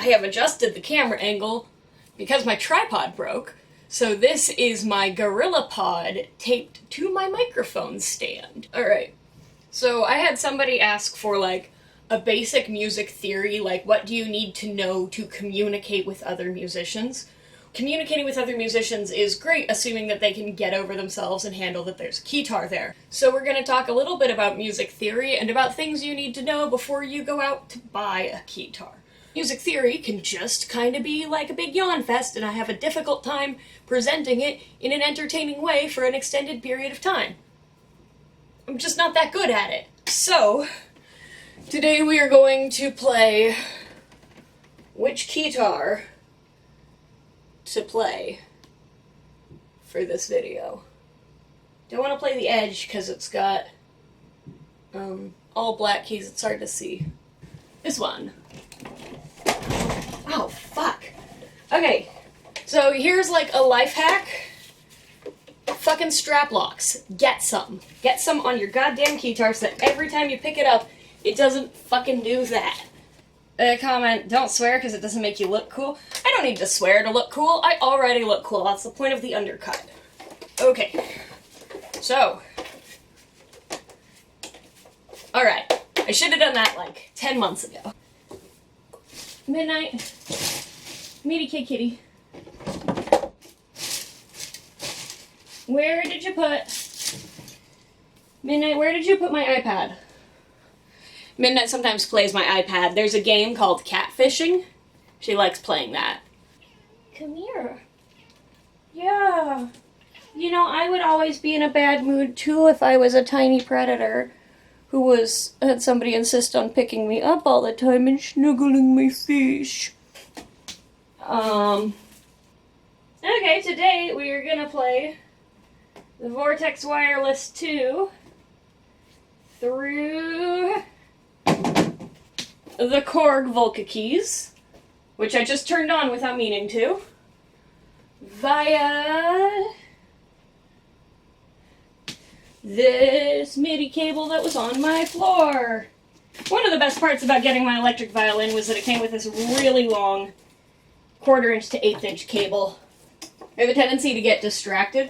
I have adjusted the camera angle because my tripod broke, so this is my GorillaPod taped to my microphone stand. Alright, so I had somebody ask for like a basic music theory, like what do you need to know to communicate with other musicians? Communicating with other musicians is great, assuming that they can get over themselves and handle that there's a keytar there. So we're going to talk a little bit about music theory and about things you need to know before you go out to buy a keytar. Music theory can just kind of be like a big yawn fest, and I have a difficult time presenting it in an entertaining way for an extended period of time. I'm just not that good at it. So, today we are going to play which keytar to play for this video. Don't want to play the Edge because it's got all black keys, it's hard to see. This one. Oh, fuck. Okay, so here's like a life hack. Fucking strap locks. Get some. Get some on your goddamn keytar so that every time you pick it up, it doesn't fucking do that. Comment, don't swear because it doesn't make you look cool. I don't need to swear to look cool. I already look cool. That's the point of the undercut. Okay. So. Alright. I should have done that like 10 months ago. Midnight. Meaty kitty. Where did you put... Midnight, where did you put my iPad? Midnight sometimes plays my iPad. There's a game called Catfishing. She likes playing that. Come here. Yeah. You know, I would always be in a bad mood too if I was a tiny predator who had somebody insist on picking me up all the time and snuggling my fish. Okay, today we are gonna play the Vortex Wireless 2 through the Korg VolcaKeys, which I just turned on without meaning to, via this MIDI cable that was on my floor. One of the best parts about getting my electric violin was that it came with this really long 1/4 inch to 1/8 inch cable. I have a tendency to get distracted.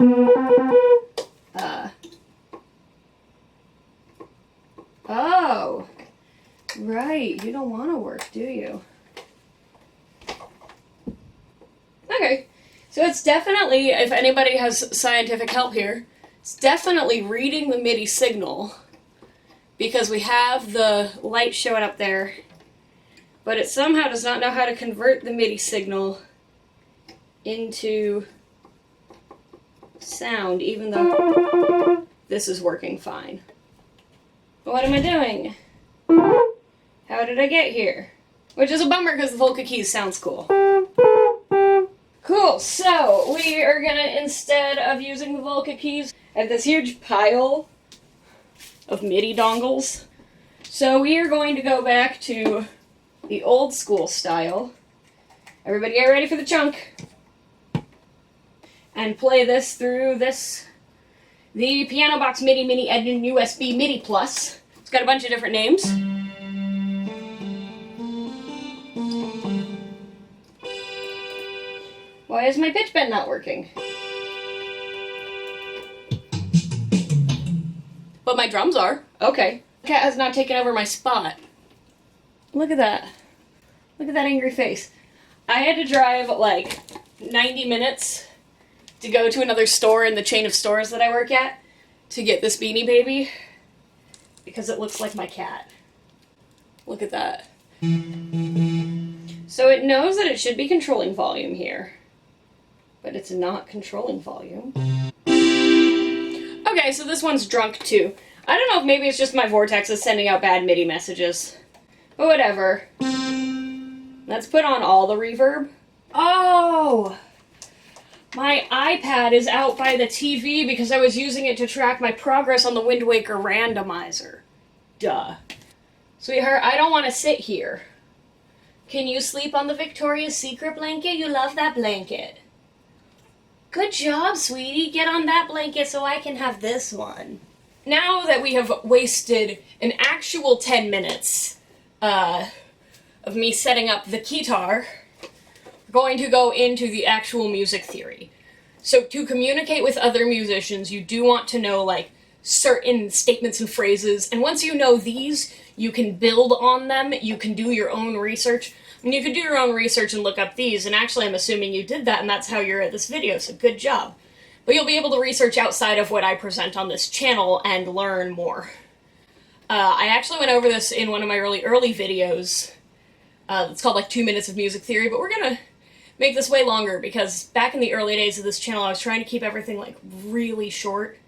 Oh. Right, you don't want to work, do you? Okay, so it's definitely, if anybody has scientific help here, it's definitely reading the MIDI signal, because we have the light showing up there, but it somehow does not know how to convert the MIDI signal into sound, even though this is working fine. What am I doing? How did I get here? Which is a bummer because the VolcaKeys sounds cool. Cool, so we are gonna, instead of using the VolcaKeys, have this huge pile of MIDI dongles. So we are going to go back to the old school style. Everybody get ready for the chunk. And play this through the Piano Box MIDI miniEngine USB midiplus. It's got a bunch of different names. Why is my pitch bend not working? But my drums are. Okay. The cat has not taken over my spot. Look at that. Look at that angry face. I had to drive like 90 minutes to go to another store in the chain of stores that I work at to get this Beanie Baby because it looks like my cat. Look at that. So it knows that it should be controlling volume here, but it's not controlling volume. Okay, so this one's drunk too. I don't know if maybe it's just my Vortex is sending out bad MIDI messages, but whatever. Let's put on all the reverb. Oh! My iPad is out by the TV because I was using it to track my progress on the Wind Waker randomizer. Duh. Sweetheart, I don't want to sit here. Can you sleep on the Victoria's Secret blanket? You love that blanket. Good job, sweetie. Get on that blanket so I can have this one. Now that we have wasted an actual 10 minutes of me setting up the Keytar, we're going to go into the actual music theory. So to communicate with other musicians, you do want to know, like, certain statements and phrases, and once you know these, you can build on them, you can do your own research. I mean, you could do your own research and look up these, and actually I'm assuming you did that, and that's how you're at this video, so good job. But you'll be able to research outside of what I present on this channel and learn more. I actually went over this in one of my really early videos. It's called like 2 minutes of music theory, but we're gonna make this way longer because back in the early days of this channel I was trying to keep everything like really short.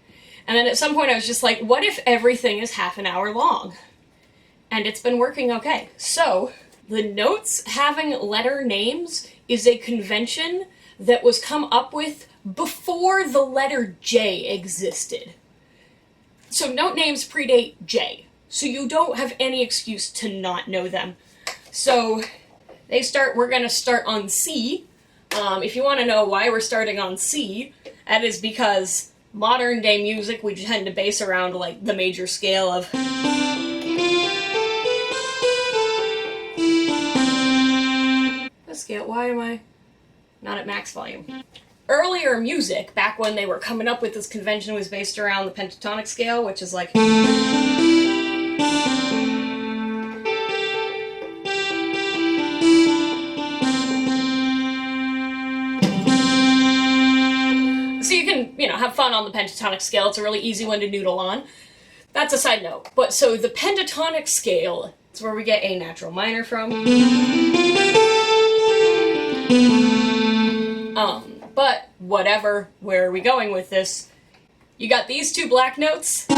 And then at some point I was just like, what if everything is half an hour long? And it's been working okay. So, the notes having letter names is a convention that was come up with before the letter J existed. So note names predate J, so you don't have any excuse to not know them. So we're gonna start on C. If you want to know why we're starting on C, that is because modern day music, we tend to base around like the major scale of scale. Why am I not at max volume? Earlier music, back when they were coming up with this convention, was based around the pentatonic scale, which is like so you can, have fun on the pentatonic scale. It's a really easy one to noodle on. That's a side note. But so the pentatonic scale is where we get A natural minor from. But whatever, where are we going with this? You got these two black notes. To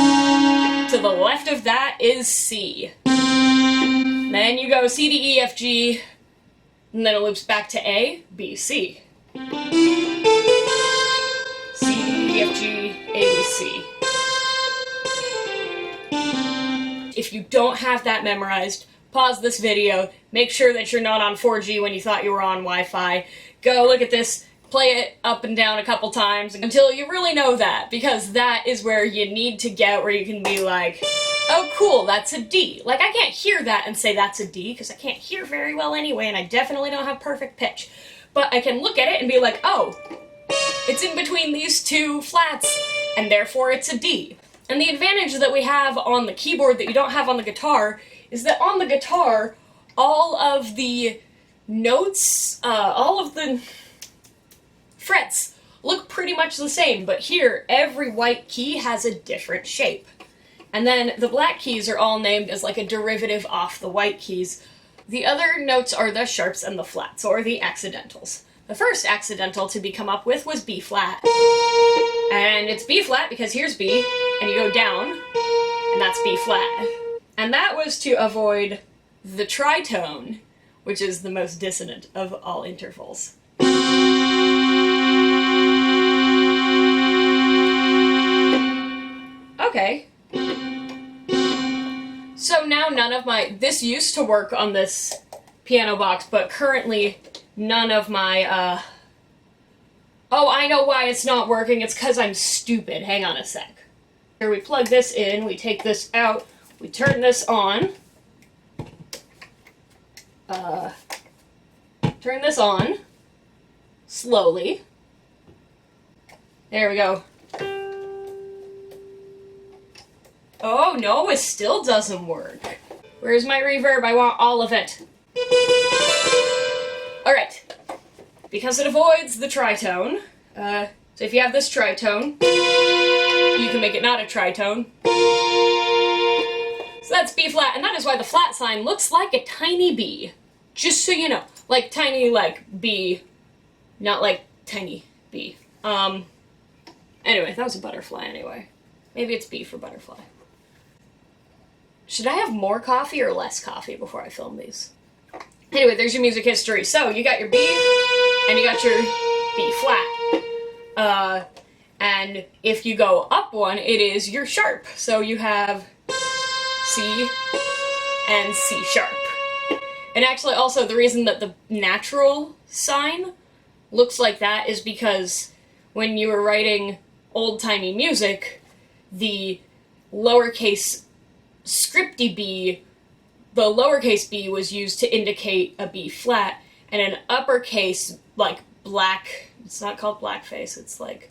the left of that is C. Then you go C, D, E, F, G, and then it loops back to A, B, C. C, D, E, F, G, A, B, C. If you don't have that memorized, pause this video, make sure that you're not on 4G when you thought you were on Wi-Fi. Go look at this, play it up and down a couple times until you really know that, because that is where you need to get where you can be like, oh cool, that's a D. Like, I can't hear that and say that's a D, because I can't hear very well anyway, and I definitely don't have perfect pitch. But I can look at it and be like, oh, it's in between these two flats, and therefore it's a D. And the advantage that we have on the keyboard that you don't have on the guitar is that on the guitar, all of the notes, all of the frets look pretty much the same, but here, every white key has a different shape. And then the black keys are all named as like a derivative off the white keys. The other notes are the sharps and the flats, or the accidentals. The first accidental to be come up with was B flat. And it's B flat because here's B, and you go down, and that's B flat. And that was to avoid the tritone, which is the most dissonant of all intervals. Okay. So now none of this used to work on this piano box, but currently none of my, oh, I know why it's not working. It's because I'm stupid. Hang on a sec. Here we plug this in, we take this out, we turn this on. Turn this on. Slowly. There we go. Oh no, it still doesn't work. Where's my reverb? I want all of it. Alright. Because it avoids the tritone, so if you have this tritone, you can make it not a tritone. So that's B flat, and that is why the flat sign looks like a tiny B. Just so you know. Like tiny, like B, not like tiny B. Anyway, that was a butterfly anyway. Maybe it's B for butterfly. Should I have more coffee or less coffee before I film these? Anyway, there's your music history. So, you got your B, and you got your B flat. And if you go up one, it is your sharp. So you have C and C sharp. And actually also the reason that the natural sign looks like that is because when you were writing old-timey music, the lowercase scripty b, the lowercase b was used to indicate a B flat, and an uppercase, like black, it's not called blackface, it's like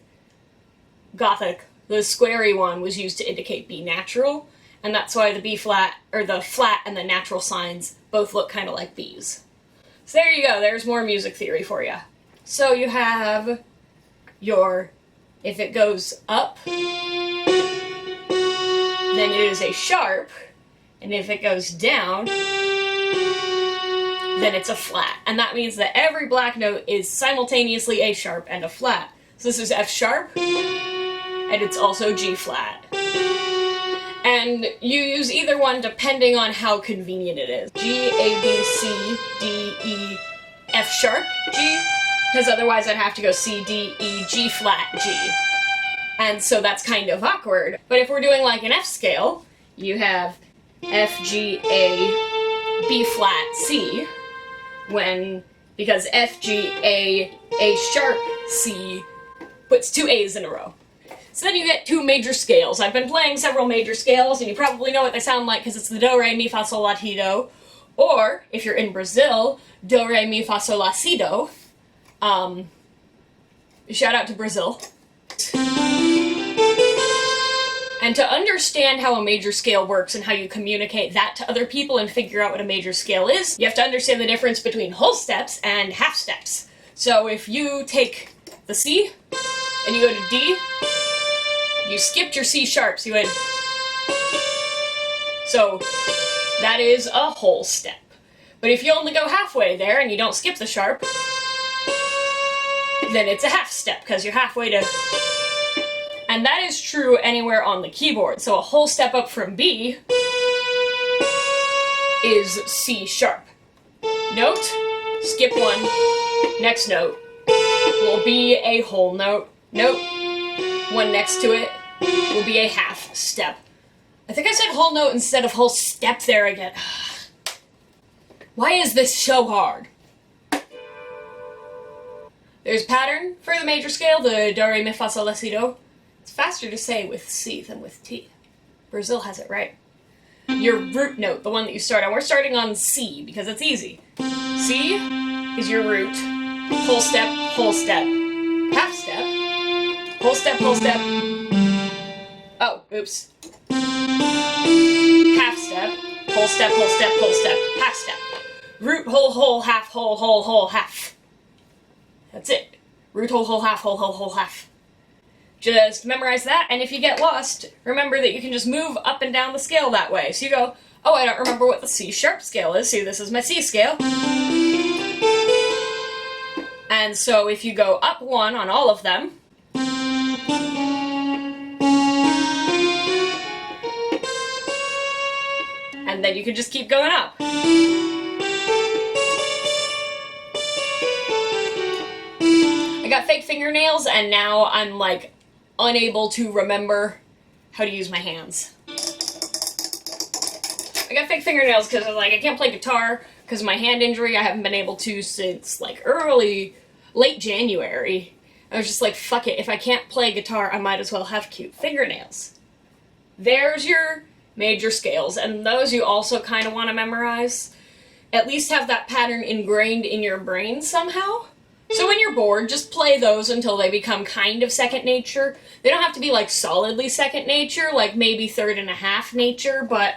Gothic, the squarey one was used to indicate B natural, and that's why the B flat, or the flat and the natural signs both look kind of like B's. So there you go, there's more music theory for you. So you have your, if it goes up, then it is a sharp, and if it goes down, then it's a flat. And that means that every black note is simultaneously a sharp and a flat. So this is F sharp, and it's also G flat. And you use either one depending on how convenient it is. G, A, B, C, D, E, F sharp, G, because otherwise I'd have to go C, D, E, G flat, G. And so that's kind of awkward. But if we're doing like an F scale, you have F, G, A, B flat, C, because F, G, A sharp, C puts two A's in a row. So then you get two major scales. I've been playing several major scales, and you probably know what they sound like because it's the do, re, mi, fa, sol, la, ti, do. Or, if you're in Brazil, do, re, mi, fa, sol, la, si, do. Shout out to Brazil. And to understand how a major scale works and how you communicate that to other people and figure out what a major scale is, you have to understand the difference between whole steps and half steps. So if you take the C, and you go to D, you skipped your C sharp, so you went. So that is a whole step. But if you only go halfway there and you don't skip the sharp, then it's a half step, because you're halfway to. And that is true anywhere on the keyboard. So a whole step up from B is C sharp. Note, skip one, next note will be a whole note. Note, one next to it will be a half step. I think I said whole note instead of whole step there again. Why is this so hard? There's a pattern for the major scale, the do, re, mi, fa, sol, la, si, do. It's faster to say with C than with T. Brazil has it right. Your root note, the one that you start on. We're starting on C because it's easy. C is your root. Whole step, half step, whole step, oh, oops. Half step, whole step, half step. Root, whole, half, whole, half. That's it. Root, whole, half, whole, half. Just memorize that, and if you get lost, remember that you can just move up and down the scale that way. So you go, oh, I don't remember what the C sharp scale is, see, this is my C scale. And so if you go up one on all of them, and then you can just keep going up. I got fake fingernails, and now I'm like unable to remember how to use my hands. I got fake fingernails because I was like, I can't play guitar because of my hand injury. I haven't been able to since like late January. I was just like, fuck it, if I can't play guitar, I might as well have cute fingernails. There's your major scales, and those you also kind of want to memorize. At least have that pattern ingrained in your brain somehow. So when you're bored, just play those until they become kind of second nature. They don't have to be like solidly second nature, like maybe third and a half nature, but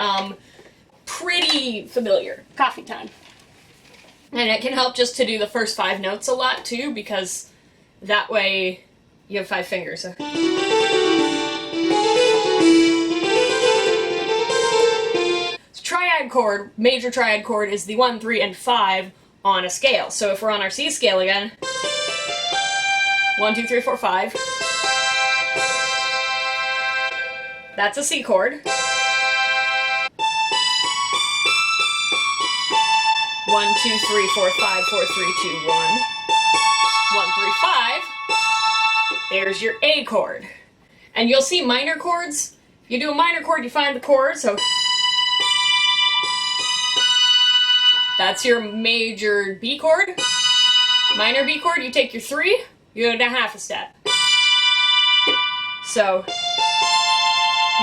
pretty familiar. Coffee time. And it can help just to do the first 5 notes a lot too, because that way you have 5 fingers. So. Triad chord, major triad chord, is the 1, 3, and 5 on a scale. So if we're on our C scale again, 1, 2, 3, 4, 5. That's a C chord. 1, 2, 3, 4, 5, 4, 3, 2, 1. 1, 3, 5. There's your A chord. And you'll see minor chords. If you do a minor chord, you find the chord, so that's your major B chord. Minor B chord, you take your 3, you go down half a step. So,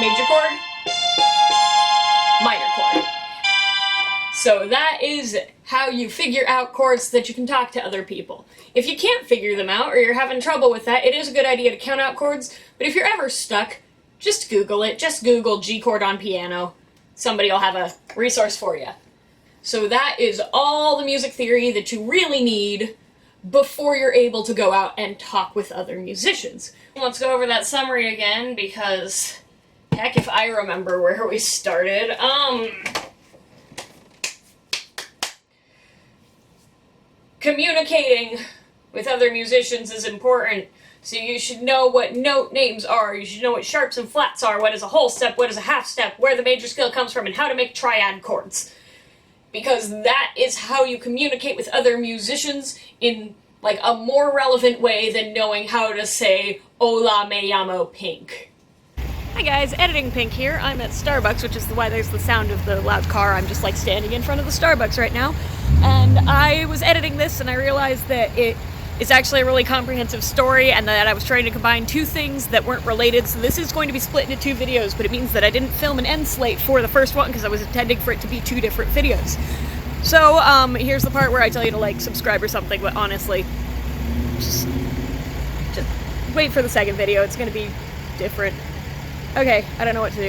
major chord, minor chord. So that is how you figure out chords so that you can talk to other people. If you can't figure them out or you're having trouble with that, it is a good idea to count out chords, but if you're ever stuck, just Google it. Just Google G chord on piano. Somebody will have a resource for you. So that is all the music theory that you really need before you're able to go out and talk with other musicians. Let's go over that summary again, because heck if I remember where we started. Communicating with other musicians is important, so you should know what note names are, you should know what sharps and flats are, what is a whole step, what is a half step, where the major scale comes from, and how to make triad chords. Because that is how you communicate with other musicians in, like, a more relevant way than knowing how to say, "Hola, me llamo Pink." Hi guys, Editing Pink here. I'm at Starbucks, which is why there's the sound of the loud car. I'm just, like, standing in front of the Starbucks right now. And I was editing this and I realized that it is actually a really comprehensive story and that I was trying to combine two things that weren't related. So this is going to be split into two videos, but it means that I didn't film an end slate for the first one because I was intending for it to be two different videos. So here's the part where I tell you to, like, subscribe or something, but honestly, just wait for the second video. It's going to be different. Okay, I don't know what to do.